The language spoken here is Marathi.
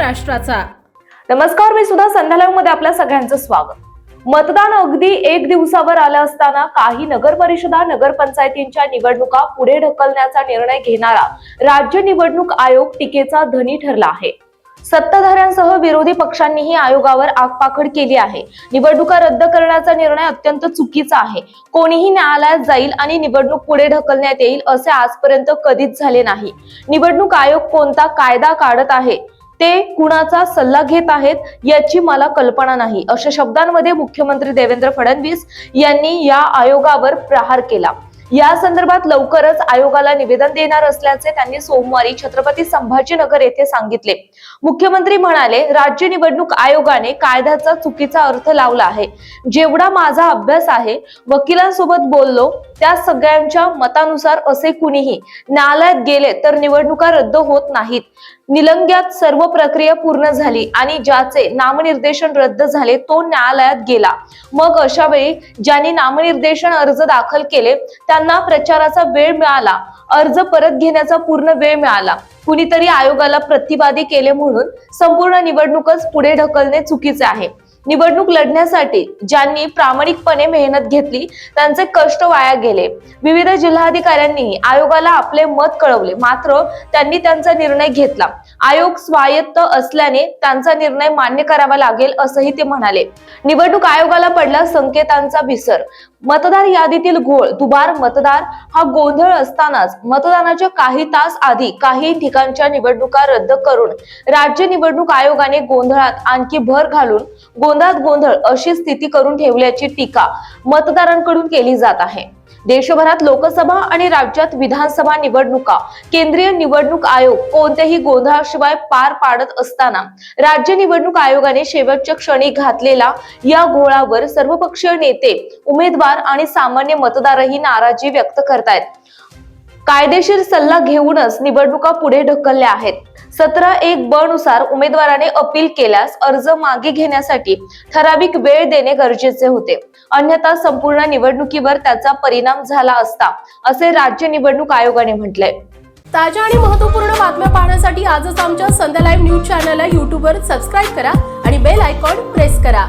महाराष्ट्राचा। नमस्कार, मी सुद्धा संध्या लाईव्ह मध्ये आपल्या सगळ्यांचं स्वागत। मतदान अगदी 1 दिवसावर आलं असताना काही नगर परिषदा नगरपंचायतींच्या निवडणुका पुढे ढकलण्याचा निर्णय घेणारा राज्य निवडणूक आयोग टीकेचा धनी ठरला आहे। सत्ताधाऱ्यांसह विरोधी पक्षांनीही आयोगावर आगपाखड केली आहे। निवडणुका रद्द करण्याचा निर्णय अत्यंत चुकीचा आहे। कोणीही न्यायालयात जाईल आणि निवडणूक पुढे ढकलण्यात येईल असे आजपर्यंत कधीच झाले नाही। निवडणूक आयोग कोणता कायदा काढत आहे, ते कुणाचा सल्ला घेत आहेत याची मला कल्पना नाही, अशा शब्दांमध्ये मुख्यमंत्री देवेंद्र फडणवीस यांनी या आयोगावर प्रहार केला। या संदर्भात लवकरच आयोगाला निवेदन देणार असल्याचे त्यांनी सोमवारी छत्रपती संभाजीनगर येथे सांगितले। मुख्यमंत्री म्हणाले, राज्य निवडणूक आयोगाने कायद्याचा चुकीचा अर्थ लावला आहे। जेवढा माझा अभ्यास आहे, वकिलांसोबत बोललो, त्या सगळ्यांच्या मतानुसार असे कुणीही न्यायालयात गेले तर निवडणुका रद्द होत नाहीत। निलंग्यात सर्व प्रक्रिया पूर्ण झाली आणि ज्याचे नामनिर्देशन रद्द झाले तो न्यायालयात गेला। मग अशा वेळी ज्यांनी नामनिर्देशन अर्ज दाखल केले त्यांना प्रचाराचा वेळ मिळाला, अर्ज परत घेण्याचा पूर्ण वेळ मिळाला। कुणीतरी आयोगाला प्रतिवादी केले म्हणून संपूर्ण निवडणूकच पुढे ढकलणे चुकीचे आहे। निवडणूक लढण्यासाठी ज्यांनी प्रामाणिकपणे मेहनत घेतली त्यांचे कष्ट वाया गेले। विविध जिल्हाधिकाऱ्यांनी आयोगाला आपले मत कळवले, मात्र त्यांनी त्यांचा निर्णय घेतला। आयोग स्वायत्त असल्याने त्यांचा निर्णय मान्य करावा लागेल असंही ते म्हणाले। निवडणूक आयोगाला पडला संकेतांचा विसर। मतदार यादीतील घोळ, दुबार मतदार हा गोंधळ असतानाच मतदानाच्या काही तास आधी काही ठिकाणच्या निवडणुका रद्द करून राज्य निवडणूक आयोगाने गोंधळात आणखी भर घालून गोंधळात गोंधळ अशी स्थिती करून ठेवल्याची टीका मतदारांकडून केली जात आहे। देशभरात लोकसभा आणि राज्यात विधानसभा निवडणुका केंद्रीय निवडणूक आयोग कोणत्याही गोंधळाशिवाय पार पाडत असताना राज्य निवडणूक आयोगाने शेवटच्या क्षणी घातलेला या घोळावर सर्वपक्षीय नेते, उमेदवार आणि सामान्य मतदारही नाराजी व्यक्त करतायत। कायदेशीर सल्ला घेऊनच निवडणुका पुढे ढकलल्या आहेत। 17(1) ब नुसार उमेदवाराने अपील केल्यास अर्ज मागे घेण्यासाठी ठराविक वेळ देणे गरजेचे होते, अन्यथा संपूर्ण निवडणुकीवर त्याचा परिणाम झाला असता, असे राज्य निवडणूक आयोगाने म्हटलंय। ताज्या आणि महत्त्वपूर्ण बातम्या पाहण्यासाठी आजच आमच्या संध्या लाईव्ह न्यूज चॅनलला YouTube वर सबस्क्राईब करा आणि बेल आयकॉन प्रेस करा।